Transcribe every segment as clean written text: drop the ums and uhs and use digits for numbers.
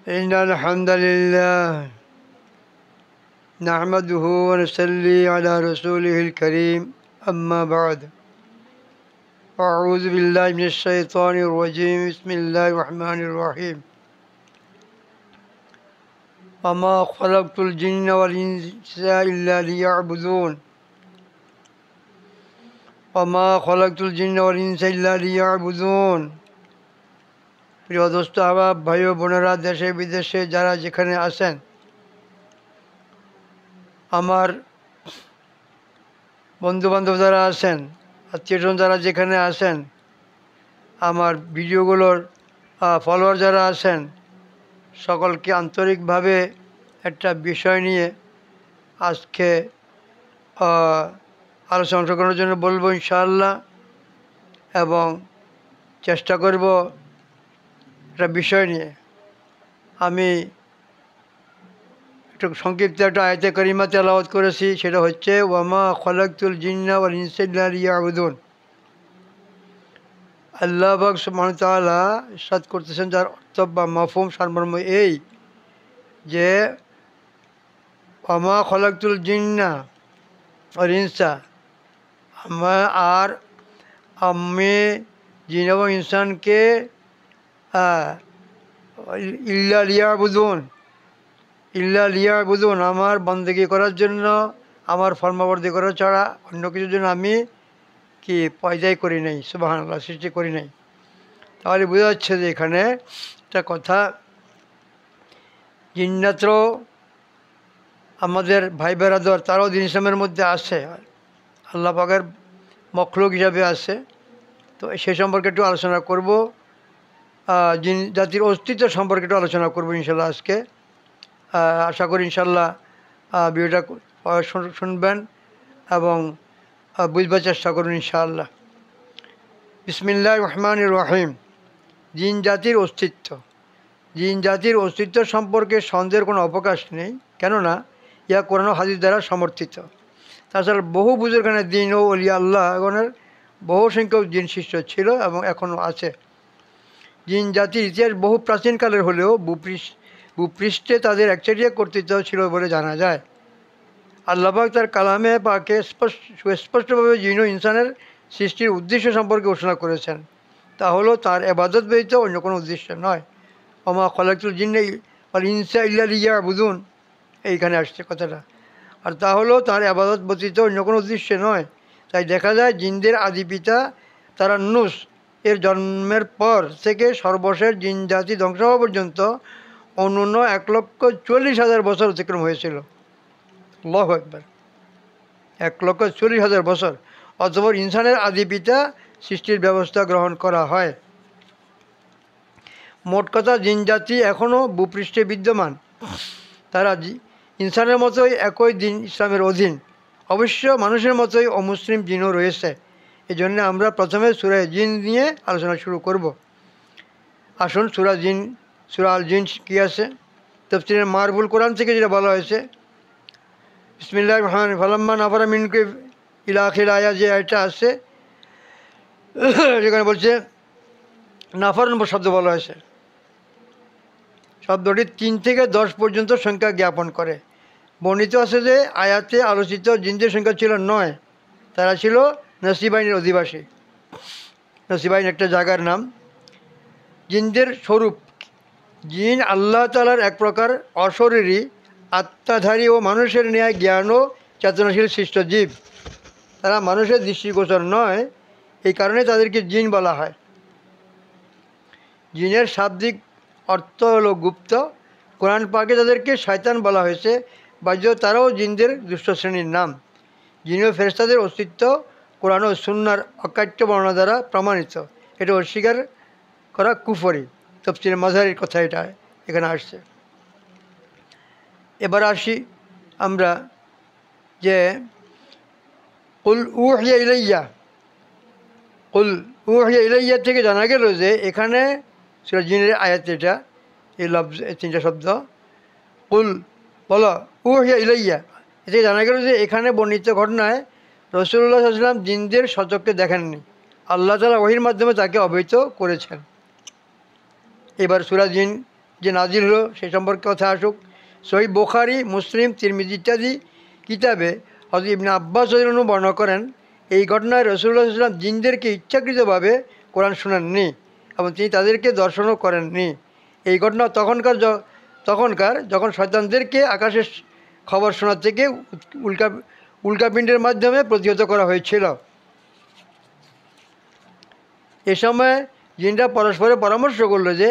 إن الحمد لله نحمده ونصلي على رسوله الكريم أما بعد أعوذ بالله من الشيطان الرجيم بسم الله الرحمن الرحيم وما خلقت الجن والإنس إلا ليعبدون وما خلقت الجن والإنس إلا ليعبدون প্রিয় দোস্ত আহবাব ভাই ও বোনেরা দেশে বিদেশে যারা যেখানে আছেন আমার বন্ধুবান্ধব যারা আছেন আত্মীয়স্বজন যারা যেখানে আছেন আমার ভিডিওগুলোর ফলোয়ার যারা আছেন সকলকে আন্তরিকভাবে একটা বিষয় নিয়ে আজকে আলোচনা অংশগ্রহণের জন্য বলবো ইনশাআল্লাহ এবং চেষ্টা করব একটা বিষয় নিয়ে আমি একটু সংক্ষিপ্ত একটা আয়াতে কারিমা তেলাওয়াত করেছি সেটা হচ্ছে ওয়ামা খলাকতুল জিন্না ওয়াল ইনসা ইল্লা লিয়াবুদুন। আল্লাহ পাক সুবহানাহু ওয়া তাআলা ইরশাদ করতেছেন যার অর্থ বা মাফহুম সারমর্ম এই যে ওয়ামা খলাকতুল জিন্না ওয়াল ইনসা আমি জিন এবং ইনসানকে ইল্লা লিয়াবুদুন আমার বন্দেগী করার জন্য আমার ফরমাবর্তী করা ছাড়া অন্য কিছুর জন্য আমি কি পয়দাই করি নাই, সুবহানাল্লাহ, সৃষ্টি করি নাই। তাহলে বোঝা যাচ্ছে যে এখানে একটা কথা, জিন্নাতও আমাদের ভাই বেরাদর, তারাও দিন ইসলামের মধ্যে আছে, আল্লাহ পাকের মখলুক হিসাবে আছে। তো সে সম্পর্কে একটু আলোচনা করব, জিন জাতির অস্তিত্ব সম্পর্কে একটু আলোচনা করবো ইনশাল্লাহ আজকে। আশা করি ইনশাল্লাহ ভিডিওটা শুনবেন এবং বুঝবার চেষ্টা করুন ইনশাআল্লাহ। বিসমিল্লাহির রহমানির রহিম। জিন জাতির অস্তিত্ব সম্পর্কে সন্দেহের কোনো অবকাশ নেই, কেননা ইয়া কোরআন ও হাদিস দ্বারা সমর্থিত। তাছাড়া বহু বুজুর্গানের দিন ও ওলিয়া আল্লাহ এগণের বহু সংখ্যক জিন শিষ্য ছিল এবং এখনও আছে। জিন জাতির ইতিহাস বহু প্রাচীনকালের হলেও ভূপৃষ্ঠে তাদের একচেটিয়া কর্তৃত্ব ছিল বলে জানা যায়। আল্লাহ পাক তার কালামে পাকে সুস্পষ্টভাবে জিন ও ইনসানের সৃষ্টির উদ্দেশ্য সম্পর্কে ঘোষণা করেছেন, তা হলো তার এবাদত ব্যতীত অন্য কোনো উদ্দেশ্য নয়। ওমা খলাকতুল জিন্না ওয়াল ইনসা ইল্লা লিয়াবুদুন, এইখানে আসছে কথাটা। আর তা হলো তার এবাদত ব্যতীত অন্য কোনো উদ্দেশ্য নয়। তাই দেখা যায় জিনদের আদি পিতা তারান্নুস এর জন্মের পর থেকে সর্বশেষ জিন জাতি ধ্বংস হওয়া পর্যন্ত অনূন্য 1,40,000 বছর অতিক্রম হয়েছিল। আল্লাহু আকবার, 1,40,000 বছর। অতঃপর ইনসানের আদি পিতা সৃষ্টির ব্যবস্থা গ্রহণ করা হয়। মোট কথা, জিন জাতি এখনও ভূপৃষ্ঠে বিদ্যমান। তারা ইনসানের মতোই একই দিন ইসলামের অধীন। অবশ্য মানুষের মতোই অমুসলিম জিনও রয়েছে। এই জন্য আমরা প্রথমে সূরা জিন নিয়ে আলোচনা শুরু করব। আসুন সূরা আল জিন কী আছে, তাফসীরে মারফুল কোরআন থেকে যেটা বলা হয়েছে, বিসমিল্লাহির রহমানির রহিম, ফালাম্মা নাফারা মিনকুম ইলা আখির আয়া, যে আয়াতটা আছে যেখানে বলছে নাফার শব্দ বলা হয়েছে, শব্দটি 3 থেকে 10 পর্যন্ত সংখ্যা জ্ঞাপন করে। বর্ণিত আছে যে আয়াতে আলোচিত জিনদের সংখ্যা ছিল 9। তারা ছিল নসিবাইনের অধিবাসী। নসিবাইন একটা জায়গার নাম। জিনদের স্বরূপ, জিন আল্লাহ তাআলার এক প্রকার অশরীরী আত্মাধারী ও মানুষের ন্যায় জ্ঞান ও চেতনাশীল সৃষ্ট জীব। তারা মানুষের দৃষ্টিগোচর নয়, এই কারণে তাদেরকে জিন বলা হয়। জিনের শাব্দিক অর্থ হলো গুপ্ত। কোরআন পাকে তাদেরকে শয়তান বলা হয়েছে, বাহ্য তারাও জিনদের দুষ্ট শ্রেণীর নাম। জিন ও ফেরেশতাদের অস্তিত্ব কোরআন ও সুন্নাহর অকাট্য বর্ণনা দ্বারা প্রমাণিত। এটা অস্বীকার করা কুফরি। তাফসীরে মাযহারির কথা এটা এখানে আসছে। এবার আসি আমরা যে কুল উহিয়া ইলাইয়া থেকে জানা গেল যে এখানে সূরা জিনের আয়াত, এটা এই লফজ, এই 3টা শব্দ, কুল বলো, উহিয়া ইলাইয়া, এতে জানা গেল যে এখানে বর্ণিত ঘটনায় রাসূলুল্লাহ সাল্লাল্লাহু আলাইহি ওয়াসাল্লাম জিনদের সচক্ষে দেখেননি, আল্লাহ তাআলা ওহীর মাধ্যমে তাকে অবহিত করেছেন। এবার সূরা জিন যে নাজিল হলো সে সম্পর্কে কথা আসুক। সহিহ বুখারী, মুসলিম, তিরমিজি ইত্যাদি কিতাবে হযরত ইবনে আব্বাস রাদিয়াল্লাহু আনহু বর্ণনা করেন, এই ঘটনায় রাসূলুল্লাহ সাল্লাল্লাহু আলাইহি ওয়াসাল্লাম জিনদেরকে ইচ্ছাকৃতভাবে কোরআন শোনাননি এবং তিনি তাদেরকে দর্শনও করেননি। এই ঘটনা তখনকার যখন শয়তানদেরকে আকাশের খবর শোনার থেকে উল্কাপিণ্ডের মাধ্যমে প্রতিহত করা হয়েছিল। এ সময় জিনরা পরস্পরে পরামর্শ করলো যে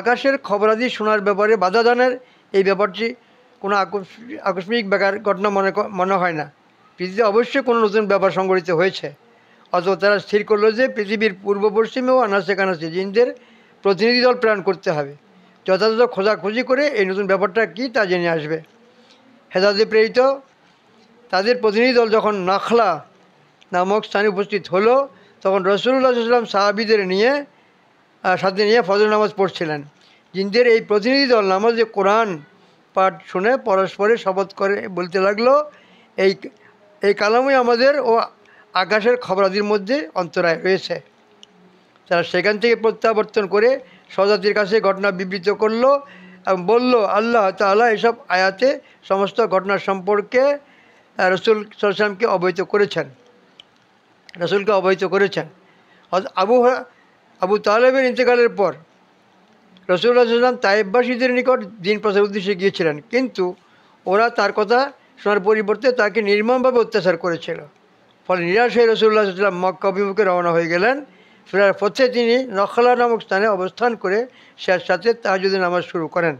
আকাশের খবরাদি শোনার ব্যাপারে বাধা দানের এই ব্যাপারটি কোনো আকস্মিক বেকার ঘটনা মনে হয় না। পৃথিবীতে অবশ্যই কোনো নতুন ব্যাপার সংঘটিত হয়েছে। অথবা তারা স্থির করলো যে পৃথিবীর পূর্ব পশ্চিমেও আনাচে কানাচে জিনদের প্রতিনিধি দল প্রেরণ করতে হবে। যথাযথ খোঁজাখুঁজি করে এই নতুন ব্যাপারটা কী তা জেনে আসবে। হেদায়েতে প্রেরিত তাদের প্রতিনিধি দল যখন নাখলা নামক স্থানে উপস্থিত হলো, তখন রাসূলুল্লাহ সাল্লাল্লাহু আলাইহি ওয়াসাল্লাম সাহাবীদের সাথে নিয়ে ফজর নামাজ পড়ছিলেন। জিনদের এই প্রতিনিধি দল নামাজে কোরআন পাঠ শুনে পরস্পরে শপথ করে বলতে লাগলো, এই কালামই আমাদের ও আকাশের খবরাদির মধ্যে অন্তরায় রয়েছে। তারা সেখান থেকে প্রত্যাবর্তন করে স্বজাতির কাছে ঘটনা বিবৃত করলো এবং বলল, আল্লাহ তাআলা এসব আয়াতে সমস্ত ঘটনার সম্পর্কে রাসূলকে অবহিত করেছেন। আবু তালেবের ইন্তেকালের পর রাসূলুল্লাহ সাল্লাল্লাহু আলাইহি ওয়াসাল্লাম তায়েফবাসীদের নিকট দ্বীন প্রচারের উদ্দেশ্যে গিয়েছিলেন, কিন্তু ওরা তার কথা শোনার পরিবর্তে তাকে নির্মমভাবে অত্যাচার করেছিল। ফলে নিরাশ হয়ে রাসূলুল্লাহ সাল্লাল্লাহু আলাইহি ওয়াসাল্লাম মক্কা অভিমুখে রওনা হয়ে গেলেন। ফেরার পথে তিনি নখলা নামক স্থানে অবস্থান করে শেষ রাতে তাহাজ্জুদের নামাজ শুরু করেন।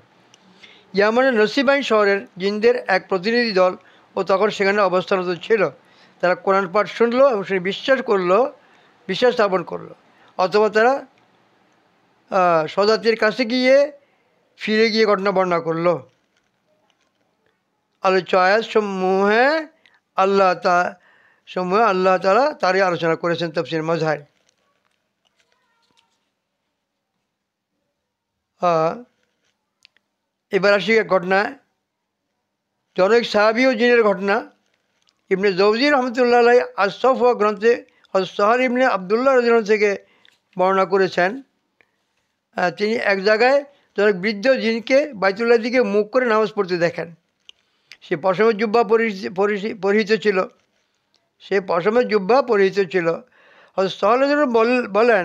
ইয়ামানের নসিবাইন শহরের জিনদের এক প্রতিনিধি দল ও তখন সেখানে অবস্থানরত ছিল। তারা কোরআন পাঠ শুনল এবং সে বিশ্বাস স্থাপন করলো। অথবা তারা স্বজাতির কাছে ফিরে গিয়ে ঘটনা বর্ণনা করল। আলোচ্য আয়াত সমূহে আল্লাহ তাআলা তারই আলোচনা করেছেন তাফসীর মাজহার। এবার আসি এক ঘটনায়, জনৈক সাহাবী ও জিনের ঘটনা। ইবনে জৌজি রহমতুল্লাহ আলাইহি আস-সফওয়া গ্রন্থে হযরত সাহল ইবনে আব্দুল্লাহ রাদিয়াল্লাহু আনহু থেকে বর্ণনা করেছেন, তিনি এক জায়গায় জনৈক বৃদ্ধ জিনকে বাইতুল্লাহর দিকে মুখ করে নামাজ পড়তে দেখেন। সে পশমের জুব্বা পরিহিত ছিল। হযরত সাহল বলেন,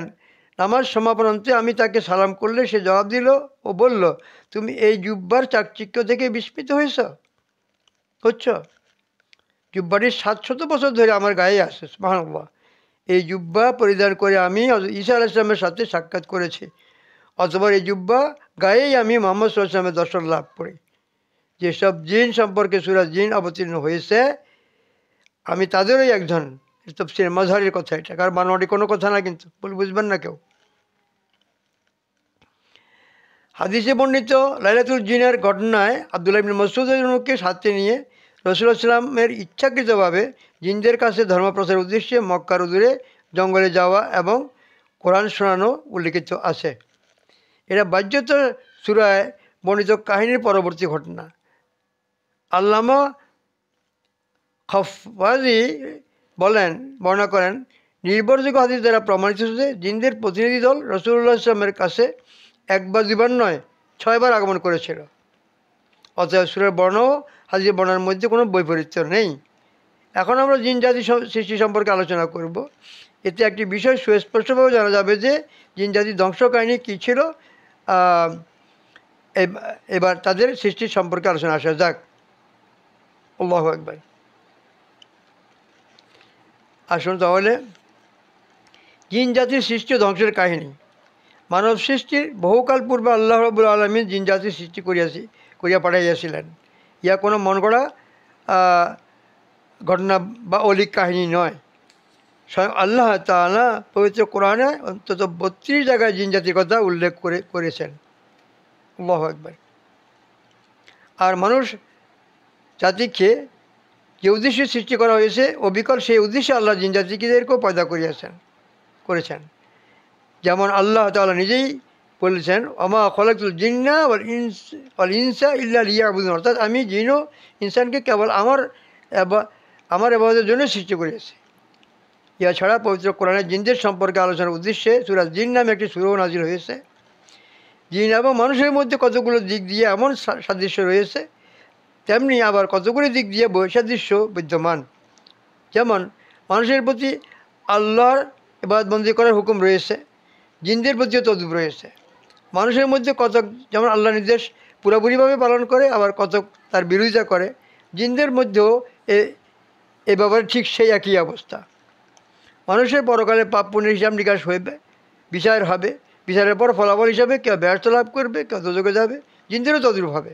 নামাজ সমাপনান্তে আমি তাকে সালাম করলে সে জবাব দিল ও বলল, তুমি এই জুব্বার চাকচিক্য থেকে বিস্মিত হচ্ছ? জুব্বাটি 700 বছর ধরে আমার গায়ে আছে। সুবহানাল্লাহ। এই জুব্বা পরিধান করে আমি ঈসা আলাইহিস সালামের সাথে সাক্ষাৎ করেছি, অথবা এই জুব্বা গায়েই আমি মুহাম্মদ সাল্লাল্লাহু আলাইহি ওয়াসাল্লামের দর্শন লাভ করি। যেসব জিন সম্পর্কে সূরা জিন অবতীর্ণ হয়েছে আমি তাদেরই একজন। তাফসীর মাজহারের কথা এটা, কারণ বানোয়ারি কোনো কথা না, কিন্তু বুঝবেন না কেউ। হাদিসে বর্ণিত লাইলাতুল জিনের ঘটনায় আব্দুল্লাহ ইবনে মাসউদকে সাথে নিয়ে রাসূলুল্লাহ সাল্লাল্লাহু আলাইহি ওয়াসাল্লামের ইচ্ছাকৃতভাবে জিনদের কাছে ধর্ম প্রচারের উদ্দেশ্যে মক্কার দূরে জঙ্গলে যাওয়া এবং কোরআন শোনানো উল্লিখিত আছে। এটা বাহ্যত সূরায় বর্ণিত কাহিনীর পরবর্তী ঘটনা। আল্লামা খফাজি বর্ণনা করেন, নির্ভরযোগ্য হাদিস দ্বারা প্রমাণিত যে জিনদের প্রতিনিধি দল রাসূলুল্লাহ সাল্লাল্লাহু আলাইহি ওয়াসাল্লামের কাছে একবার দুবার নয় 6 বার আগমন করেছিল। অতএব সূরার বর্ণনা ও হাদিসের বর্ণনার মধ্যে কোনো বৈপরীত্য নেই। এখন আমরা জিন জাতি সৃষ্টি সম্পর্কে আলোচনা করব। এতে একটি বিষয় সুস্পষ্টভাবে জানা যাবে যে জিন জাতির ধ্বংস কাহিনী কী ছিল। এবার তাদের সৃষ্টির সম্পর্কে আলোচনা আসা যাক। আল্লাহু আকবার। আসুন তাহলে জিন জাতির সৃষ্টি ও ধ্বংসের কাহিনী। মানব সৃষ্টির বহুকাল পূর্বে আল্লাহ রাব্বুল আলামিন জিন জাতির সৃষ্টি করিয়া পাঠাইয়াছিলেন। ইয়া কোনো মন গড়া ঘটনা বা অলৌকিক কাহিনী নয়। স্বয়ং আল্লাহ তাআলা পবিত্র কোরআনে অন্তত 32 জায়গায় জিন জাতির কথা উল্লেখ করেছেন। আল্লাহু আকবার। আর মানুষ জাতিকে যে উদ্দেশ্যে সৃষ্টি করা হয়েছে অবিকল সেই উদ্দেশ্যে আল্লাহ জিন জাতিদেরকেও পয়দা করেছেন। যেমন আল্লাহ তাআলা নিজেই বলেছেন, ওমা খলাকতুল জিন্না ওয়াল ইনসা ইল্লা লিয়াবুদুন, অর্থাৎ আমি জিন ও ইনসানকে কেবল আমার ইবাদতের জন্য সৃষ্টি করেছি। ইয়া ছাড়া পবিত্র কোরআনে জিনদের সম্পর্কে আলোচনার উদ্দেশ্যে সূরা জিন নামে একটি সূরাও নাজিল হয়েছে। জিন এবং মানুষের মধ্যে কতগুলো দিক দিয়ে এমন সাদৃশ্য রয়েছে, তেমনি আবার কতগুলো দিক দিয়ে বৈসাদৃশ্য বিদ্যমান। যেমন মানুষের প্রতি আল্লাহর ইবাদতবন্দি করার হুকুম রয়েছে, জিনদের প্রতিও তদ্রূপ রয়েছে। মানুষের মধ্যে কতক যেমন আল্লাহ নির্দেশ পুরোপুরিভাবে পালন করে, আবার কতক তার বিরোধিতা করে। জিনদের মধ্যেও এ ব্যাপারে ঠিক সেই একই অবস্থা। মানুষের পরকালে পাপ পুণ্যের হিসাব নিকাশ হইবে, বিচার হবে। বিচারের পর ফলাফল হিসাবে কেউ ব্যর্থ লাভ করবে, কেউ দোজখে যাবে। জিনদেরও তদ্রূপ হবে।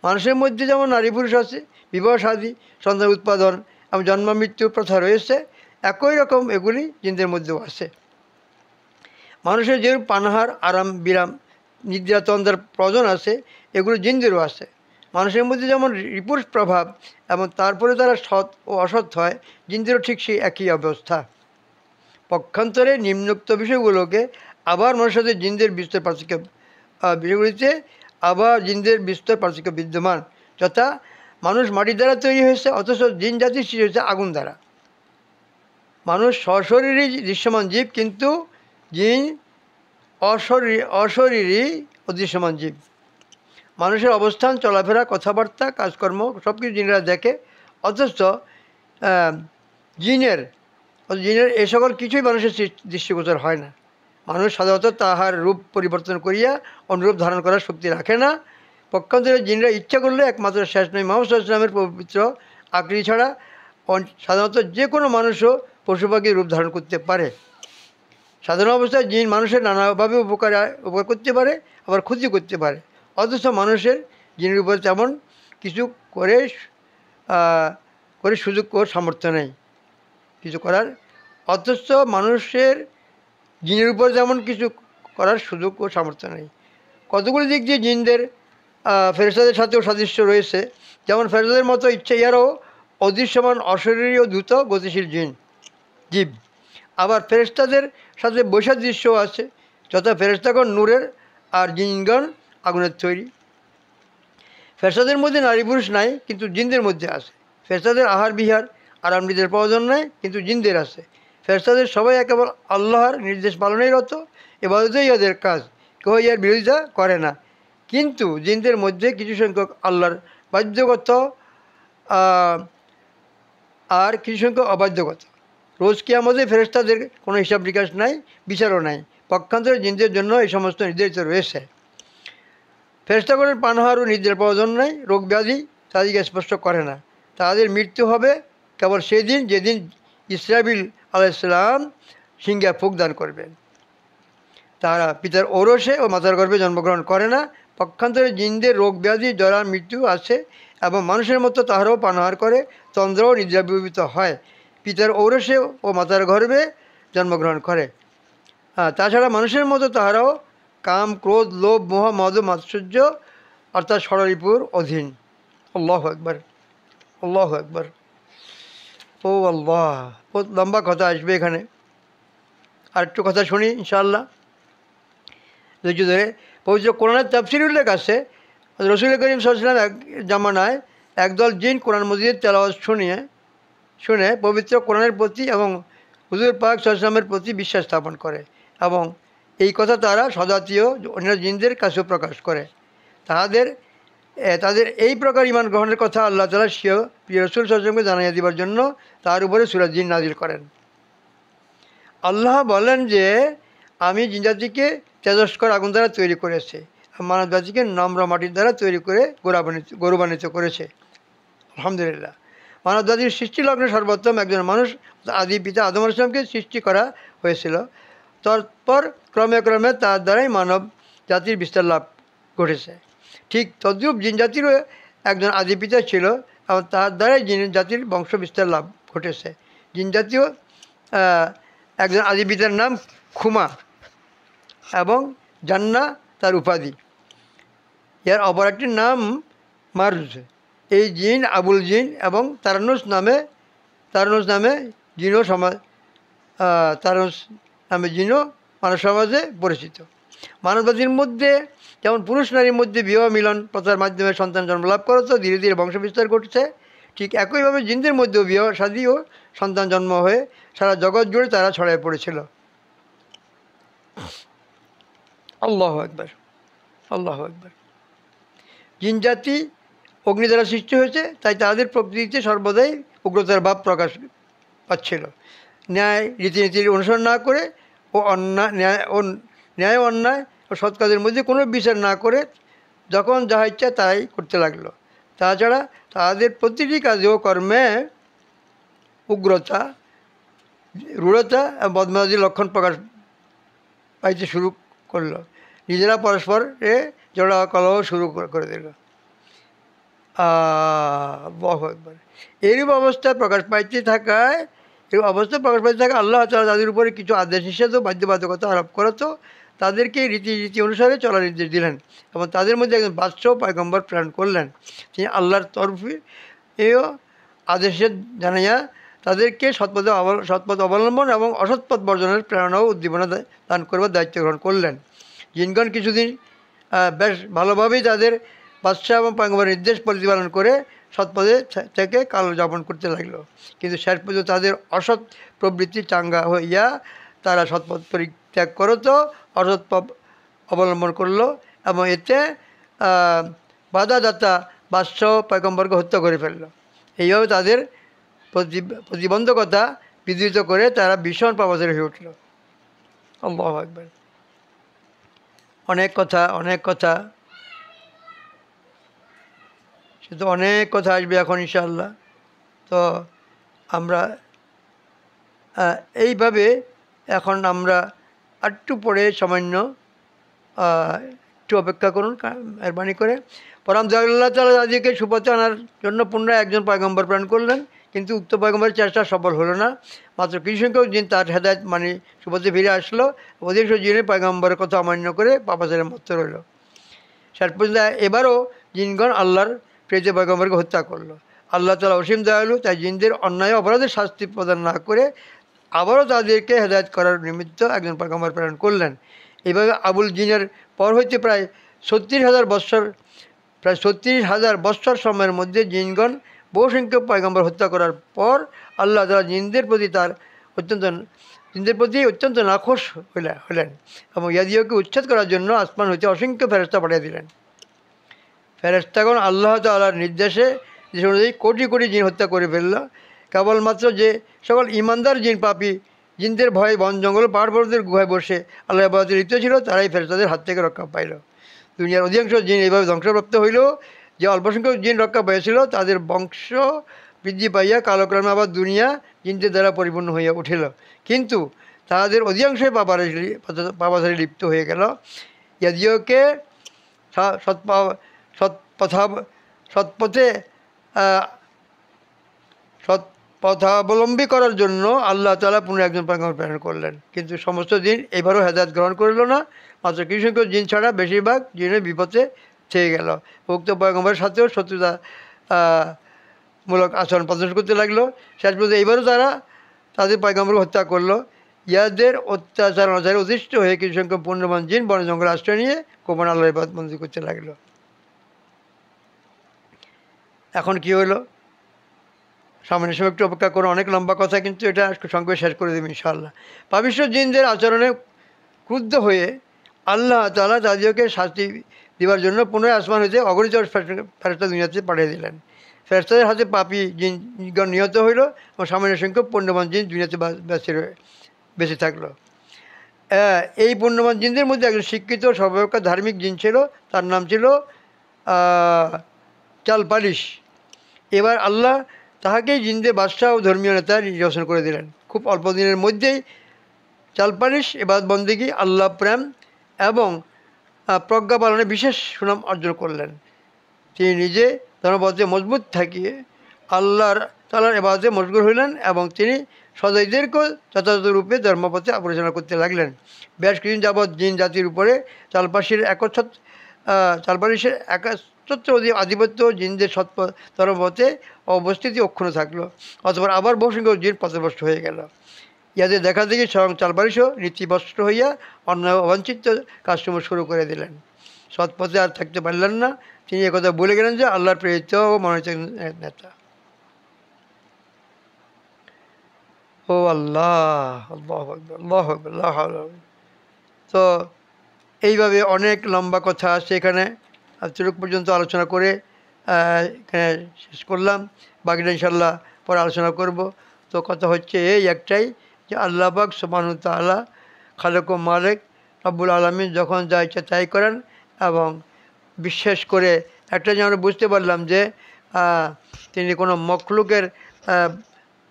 মানুষের মধ্যে যেমন নারী পুরুষ আছে, বিবাহ শাদী, সন্তান উৎপাদন এবং জন্ম মৃত্যু প্রথা রয়েছে, একই রকম এগুলি জিনদের মধ্যেও আছে। মানুষের যেরূপ পানাহার, আরাম বিরাম, নিদ্রা তন্দ্রার প্রয়োজন আছে, এগুলো জিনদেরও আছে। মানুষের মধ্যে যেমন রিপুর প্রভাব এবং তারপরে তারা সৎ ও অসৎ হয়, জিনদেরও ঠিক সেই একই অবস্থা। পক্ষান্তরে নিম্নোক্ত বিষয়গুলোকে আবার মানুষের সাথে জিনদের বিস্তর পার্থক্য বিষয়গুলিতে আবার জিনদের বিস্তর পার্থক্য বিদ্যমান। যথা মানুষ মাটির দ্বারা তৈরি হয়েছে, অথচ জিন জাতি সৃষ্টি হয়েছে আগুন দ্বারা। মানুষ সশরীরই দৃশ্যমান জীব, কিন্তু জিন অশরীরী অদৃশ্যমান জীব। মানুষের অবস্থান, চলাফেরা, কথাবার্তা, কাজকর্ম সব কিছু জিনেরা দেখে, অথচ জিনের এ সকল কিছুই মানুষের দৃষ্টিগোচর হয় না। মানুষ সাধারণত তাহার রূপ পরিবর্তন করিয়া অনুরূপ ধারণ করার শক্তি রাখে না। পক্ষান্তরে জিনরা ইচ্ছা করলে একমাত্র শেষ নয় মোহাম্মদ সাল্লাল্লাহু আলাইহি ওয়াসাল্লামের পবিত্র আকৃতি ছাড়া সাধারণত যে কোনো মানুষও পশু পাখির রূপ ধারণ করতে পারে। সাধারণ অবস্থায় জিন মানুষের নানাভাবে উপকার করতে পারে, আবার ক্ষতি করতে পারে। অথচ মানুষের জিনের উপর তেমন কিছু করে সুযোগ ও সামর্থ্য নেই কিছু করার। অথচ মানুষের জিনের উপর যেমন কিছু করার সুযোগ ও সামর্থ্য নেই। কতগুলি দিক দিয়ে জিনদের ফেরেশতাদের সাথেও সাদৃশ্য রয়েছে। যেমন ফেরেশতাদের মতো ইচ্ছে ইয়ারও অদৃশ্যমান অশরীরী ও দ্রুত গতিশীল জীব। আবার ফেরেশতাদের সাথে বৈসাদৃশ্যও আছে, যথা ফেরেশতাগণ নূরের আর জিনগণ আগুনের তৈরি। ফেরেশতাদের মধ্যে নারী পুরুষ নাই, কিন্তু জিনদের মধ্যে আছে। ফেরেশতাদের আহার বিহার আরাম নিদের প্রয়োজন নাই, কিন্তু জিনদের আছে। ফেরেশতাদের সবাই কেবল আল্লাহর নির্দেশ পালনেই রত, ইবাদতেই এদের কাজ, কেউ এর বিরোধিতা করে না। কিন্তু জিনদের মধ্যে কিছু সংখ্যক আল্লাহর বাধ্যগত আর কিছু সংখ্যক অবাধ্যগত। রোজ কিয়ামতে ফেরেশতাদের কোনো হিসাব নিকাশ নাই, বিচারও নাই। পক্ষান্তরে জিনদের জন্য এই সমস্ত নির্ধারিত রয়েছে। ফেরেশতাগণের পানাহার ও নিদ্রার প্রয়োজন নাই, রোগ ব্যাধি তাদেরকে স্পষ্ট করে না। তাদের মৃত্যু হবে কেবল সেই দিন যেদিন ইসরাফিল আলাইহিস সালাম সিংহে ফুঁক দান করবেন। তারা পিতার ঔরসে ও মাতার গর্ভে জন্মগ্রহণ করে না। পক্ষান্তরে জিনদের রোগ ব্যাধি জরা মৃত্যু আছে, এবং মানুষের মতো তাহারাও পানাহার করে, তন্দ্র ও নিদ্রাবিভূত হয়, পিতার ঔরসে ও মাতার গর্ভে জন্মগ্রহণ করে। তাছাড়া মানুষের মতো তাহারাও কাম, ক্রোধ, লোভ, মোহ, মদ, মাৎসর্য অর্থাৎ ষড়রিপুর অধীন। আল্লাহু আকবার, আল্লাহু আকবার। ও আল্লাহ, বহুত লম্বা কথা আসবে এখানে, আর একটু কথা শুনি ইনশাআল্লাহ। ধৈর্য ধরে পবিত্র কোরআনের তাফসীরে উল্লেখ আছে, রাসূল করিম সাল্লাল্লাহু আলাইহি ওয়াসাল্লাম এক জামানায় একদল জিন কোরআন মজিদের তেলাওয়াত শুনে পবিত্র কোরআনের প্রতি এবং হুজুর পাক সাল্লাল্লাহু আলাইহি ওয়াসাল্লামের প্রতি বিশ্বাস স্থাপন করে, এবং এই কথা তারা স্বজাতীয় অন্য জিনদের কাছেও প্রকাশ করে। তাদের এই প্রকার ঈমান গ্রহণের কথা আল্লাহ তাআলা স্বীয় প্রিয় রাসূল সাল্লাল্লাহু আলাইহি ওয়াসাল্লামকে জানাইয়া দিবার জন্য তার উপরে সূরা জিন নাজিল করেন। আল্লাহ বলেন যে, আমি জিনজাতিকে তেজস্কর আগুন দ্বারা তৈরি করেছে, মানব জাতিকে নম্র মাটির দ্বারা তৈরি করে গৌরবান্বিত করেছে। আলহামদুলিল্লাহ। মানব জাতির সৃষ্টি লগ্নে সর্বোত্তম একজন মানুষ আদি পিতা আদম আলাইহিস সালামকে সৃষ্টি করা হয়েছিল। তারপর ক্রমে ক্রমে তার দ্বারাই মানব জাতির বিস্তার লাভ ঘটেছে। ঠিক তদ্রূপ জিন জাতিরও একজন আদি পিতা ছিল, এবং তার দ্বারাই জিন জাতির বংশ বিস্তার লাভ ঘটেছে। জিন জাতীয় একজন আদি পিতার নাম খুমা, এবং জান্না তার উপাধি। এর অপর একটি নাম মারুজ। এই জিন আবুল জিন এবং তারানুস নামে জিনও মানব সমাজে পরিচিত। মানবজাতির মধ্যে যেমন পুরুষ নারীর মধ্যে বিবাহ মিলন প্রথার মাধ্যমে সন্তান জন্মলাভ করত, ধীরে ধীরে বংশ বিস্তার ঘটছে, ঠিক একইভাবে জিনদের মধ্যেও বিবাহ শাদী ও সন্তান জন্ম হয়ে সারা জগৎ জুড়ে তারা ছড়িয়ে পড়েছিল। আল্লাহু আকবার। আল্লাহু আকবার। জিন জাতি অগ্নি দ্বারা সৃষ্টি হয়েছে, তাই তাদের প্রকৃতিতে সর্বদাই উগ্রতার ভাব প্রকাশ পাচ্ছিল। ন্যায় রীতিনীতির অনুসরণ না করে ও ন্যায় অন্যায় ও সৎ কাজের মধ্যে কোনো বিচার না করে যখন যাহা ইচ্ছা তাই করতে লাগলো। তাছাড়া তাদের প্রতিটি কাজে ও কর্মে উগ্রতা, রূঢ়তা এবং বদমেজাজির লক্ষণ প্রকাশ পাইতে শুরু করলো। নিজেরা পরস্পরে জোড়া কলহ শুরু করে দিল। আল্লাহু আকবার। এরূপ অবস্থা প্রকাশ পাইতে থাকায় আল্লাহ তাআলা তাদের উপরে কিছু আদেশ নিষেধ ও বাধ্যবাধকতা আরোপ করতো। তাদেরকে রীতি অনুসারে চলার নির্দেশ দিলেন এবং তাদের মধ্যে একজন বাদশাহ পয়গম্বর প্রেরণ করলেন। তিনি আল্লাহর তরফে এও আদেশে জানাইয়া তাদেরকে সৎপথ অবলম্বন এবং অসৎপথ বর্জনের প্রেরণা ও উদ্দীপনা দান করবার দায়িত্ব গ্রহণ করলেন। জিনগণ কিছুদিন বেশ ভালোভাবেই তাদের বাদশাহ এবং পয়গম্বরের নির্দেশ প্রতিপালন করে সৎপথে থেকে কাল যাপন করতে লাগলো। কিন্তু শেষ পর্যন্ত তাদের অসৎ প্রবৃত্তি চাঙ্গা হইয়া তারা সৎপথ পরিত্যাগ করতো, অসৎ পথ অবলম্বন করলো এবং এতে বাধাদাতা বাদশাহ পয়গম্বরকে হত্যা করে ফেললো। এইভাবে তাদের প্রতিবন্ধকতা বিধৃত করে তারা ভীষণ পাপাচারী হয়ে উঠল। আল্লাহু আকবার। অনেক কথা সে তো অনেক কথা আসবে এখন ইনশাআল্লাহ। তো আমরা এইভাবে এখন আমরা একটু পরে সামান্য একটু অপেক্ষা করুন মেহরবানি করে। পরম দয়ালু তাআলা তাদেরকে সুপথে আনার জন্য পুনরায় একজন পয়গম্বর প্রেরণ করলেন, কিন্তু উক্ত পয়গম্বরের চেষ্টা সফল হলো না। মাত্র কিছু সংখ্যক জিন তার হেদায়েত মানে সুপথে ফিরে আসলো। অধিকাংশ জিনে পয়গম্বরের কথা অমান্য করে পাপাচারের মত্ত রইল। শেষ পর্যন্ত এবারও জিনগণ আল্লাহর প্রেরিত পয়গম্বরকে হত্যা করলো। আল্লাহ তাআলা অসীম দয়ালু, তাই জিনদের অন্যায় অপরাধের শাস্তি প্রদান না করে আবারও তাদেরকে হেদায়েত করার নিমিত্ত একজন পয়গম্বর প্রেরণ করলেন। এইভাবে আবুল জিনের পর হইতে প্রায় 36,000 বৎসর সময়ের মধ্যে জিনগণ বহু সংখ্যক পয়গম্বর হত্যা করার পর আল্লাহ তাআলা জিনদের প্রতি অত্যন্ত নাখোশ হলেন এবং ইয়াদিওকে উচ্ছেদ করার জন্য আসমান হইতে অসংখ্য ফেরেশতা পাঠিয়ে দিলেন। ফেরেশতাগণ আল্লাহ তাআলার নির্দেশে অনুযায়ী কোটি কোটি জিন হত্যা করে ফেলল। কেবলমাত্র যে সকল ইমানদার জিন পাপী জিনদের ভয়ে বন জঙ্গল পাহাড় পর্বতের গুহায় বসে আল্লাহ ইবাদতে লিপ্ত ছিল, তারাই ফেরেশতাদের হাত থেকে রক্ষা পাইল। দুনিয়ার অধিকাংশ জিন এইভাবে ধ্বংসপ্রাপ্ত হইল। যে অল্প সংখ্যক জিন রক্ষা পেয়েছিল তাদের বংশ বৃদ্ধি পাইয়া কালক্রমে আবার দুনিয়া জিনদের দ্বারা পরিপূর্ণ হইয়া উঠিল, কিন্তু তাদের অধিকাংশই পাপাচারে লিপ্ত হয়ে গেল। ইয়াদিওকে সৎপথাবলম্বী করার জন্য আল্লাহ তাআলা পুনরায় একজন পয়গম্বর প্রেরণ করলেন, কিন্তু সমস্ত জিন এবারও হেদায়েত গ্রহণ করিল না। মাত্র কিছু সংখ্যক জিন ছাড়া বেশিরভাগ জিনের বিপথে থেকে গেল। উক্ত পয়গম্বরের সাথেও শত্রুতা মূলক আচরণ প্রদর্শন করতে লাগলো। শেষ পর্যন্ত এইবারও তারা তাদের পয়গম্বরকে হত্যা করলো। ইয়াদের অত্যাচার অনুসারে অতিষ্ঠ হয়ে কিছু সংখ্যক পুণ্যবান জিন বন জঙ্গলে আশ্রয় নিয়ে গোপন আল্লাহর ইবাদত করতে লাগলো। এখন কি হলো, সামান্য সময় একটু অপেক্ষা করো, অনেক লম্বা কথা, কিন্তু এটা সংক্ষেপে শেষ করে দেবে ইনশাআল্লাহ। পাপিষ্ঠ জিনদের আচরণে ক্রুদ্ধ হয়ে আল্লাহ তাআলা তাদেরকে শাস্তি দেওয়ার জন্য পুনরায় আসমান হইতে অগণিত ফেরেশতা দুনিয়াতে পাঠিয়ে দিলেন। ফেরেশতাদের হাতে পাপী জিনগণ নিহত হইল এবং সামান্য সংখ্যক পুণ্যবান জিন দুনিয়াতে বেঁচে থাকলো। এই পুণ্যবান জিনদের মধ্যে একজন শিক্ষিত সর্বাপেক্ষা ধার্মিক জিন ছিল, তার নাম ছিল চালপালিশ। এবার আল্লাহ তাহাকেই জিনদের বাদশাহ ও ধর্মীয় নেতা নির্বাচন করে দিলেন। খুব অল্প দিনের মধ্যেই চালপালিশ ইবাদত বন্দেগী, আল্লাহ প্রেম এবং প্রজ্ঞা পালনে বিশেষ সুনাম অর্জন করলেন। তিনি নিজে ধর্মপথে মজবুত থাকিয়ে আল্লাহর তাআলার ইবাদতে মশগুল হইলেন এবং তিনি সদয়দেরকেও যথাযথ রূপে ধর্মপথে পরিচালনা করতে লাগলেন। বেশ কিছুদিন যাবৎ জিন জাতির উপরে চালপালিশের একচ্ছত্র আধিপত্য জিনদের ধর্মপথে অবস্থিতি অক্ষুণ্ণ থাকলো। অথবা আবার বহু সংখ্যক জিন পথভ্রষ্ট হয়ে গেল। ইয়াদের দেখা দেখি স্বয়ং চালপালিশও নীতিভ্রষ্ট হইয়া অন্যায় অবাঞ্ছিত কাজসমূহ শুরু করে দিলেন। সৎপথে আর থাকতে পারলেন না। তিনি একথা বলে গেলেন যে আল্লাহর প্রেরিত ও মনোনীত নেতা। ও আল্লাহ, আল্লাহু আকবার, আল্লাহু আকবার, লা হাওলা। তো এইভাবে অনেক লম্বা কথা আছে এখানে, এতটুকু পর্যন্ত আলোচনা করে এখানে শেষ করলাম। বাকিটা ইনশাল্লাহ পরে আলোচনা করব। তো কথা হচ্ছে এই একটাই যে আল্লাহ পাক সুবহানাহু ওয়া তাআলা খালেক ও মালিক রব্বুল আলামিন যখন যা ইচ্ছা তাই করেন। এবং বিশেষ করে একটা যে আমরা বুঝতে পারলাম যে তিনি কোনো মখলুকের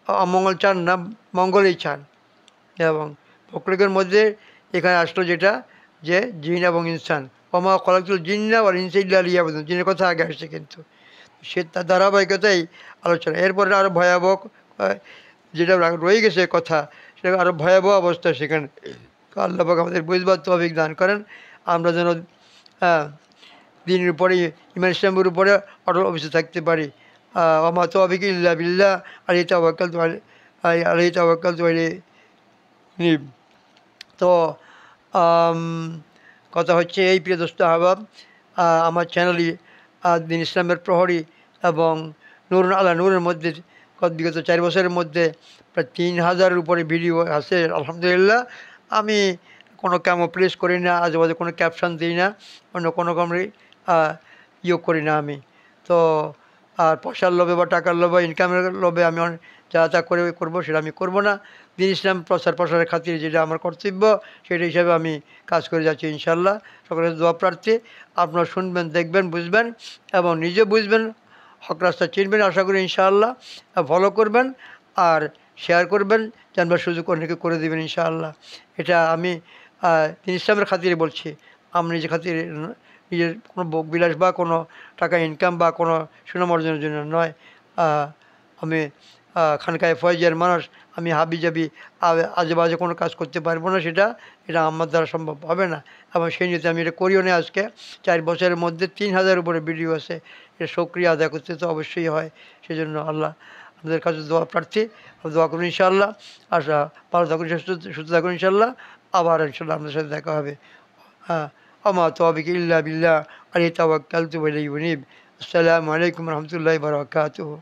অমঙ্গল চান না, মঙ্গলই চান। এবং মখলুকের মধ্যে এখানে আসলো যেটা যে জিন এবং ইনসান, ওমা খলাকতুল জিন্না ওয়াল ইনসা ইল্লা লিয়াবুদুন, জিনের কথা আগে আসছে কিন্তু সে তার ধারাবাহিকতাই আলোচনা। এরপরে আরও ভয়াবহ যেটা রয়ে গেছে কথা, সেটা আরও ভয়াবহ অবস্থা সেখানে। আল্লাহ পাক আমাদের বুঝবার তৌফিক দান করেন, আমরা যেন দিনের উপরে ইমান ইসলামের উপরে অটল অবস্থা থাকতে পারি। ওমা তৌফিক ইল্লা বিল্লাহ আলাইহি তাওয়াক্কালতু আলাইহি তাওয়াক্কালতু নিব। তো কথা হচ্ছে এই প্রিয় দোস্ত আহবাব, আমার চ্যানেলই দিন ইসলামের প্রহরী এবং নূরুন আলা নূরের মধ্যে বিগত 4 বছরের মধ্যে প্রায় 3000-এর উপরে ভিডিও আছে আলহামদুলিল্লাহ। আমি কোনো প্লেস করি না, আজেবাজে কোনো ক্যাপশন দিই না, অন্য কোনো রকমের করি না আমি। তো আর পয়সার লোভে বা টাকার লোভে ইনকামের লোভে আমি যা যা করবো সেটা আমি করবো না। দিন ইসলাম প্রসারের খাতিরে যেটা আমার কর্তব্য সেটা হিসাবে আমি কাজ করে যাচ্ছি ইনশাল্লাহ। সকলের দোয়া প্রার্থী। আপনারা শুনবেন, দেখবেন, বুঝবেন এবং নিজে বুঝবেন, হক রাস্তা চিনবেন আশা করি ইনশাআল্লাহ। ফলো করবেন আর শেয়ার করবেন, জানবার সুযোগ অনেকে করে দেবেন ইনশাআল্লাহ। এটা আমি দিন ইসলামের খাতিরে বলছি, আমি নিজের খাতিরে, নিজের কোনো ভোগ বিলাস বা কোনো টাকা ইনকাম বা কোনো সুনাম অর্জনের জন্য নয়। আমি খানকায় ফয়েজের মানুষ, আমি হাবি জাবি আজে বাজে কোনো কাজ করতে পারবো না, এটা আমার দ্বারা সম্ভব হবে না। এবং সেই নিয়ে আমি এটা করিও না। আজকে 4 বছরের মধ্যে 3000 উপরে ভিডিও আছে, এটা সক্রিয় আদায় করতে তো অবশ্যই হয়। সেই জন্য আল্লাহ আমাদের কাছে দোয়া প্রার্থী, দোয়া করুন ইনশাআল্লাহ। আচ্ছা, ভালো থাকুন, সুস্থ থাকুন ইনশাআল্লাহ। আবার ইনশাআল্লাহ আপনাদের সাথে দেখা হবে। ওমা তৌফিক ইল্লা বিল্লাহ আলাইহি তাওয়াক্কালতু ওয়া ইলাইহি উনীব। আসসালামু আলাইকুম ওয়া রাহমাতুল্লাহি ওয়া বারাকাতুহু।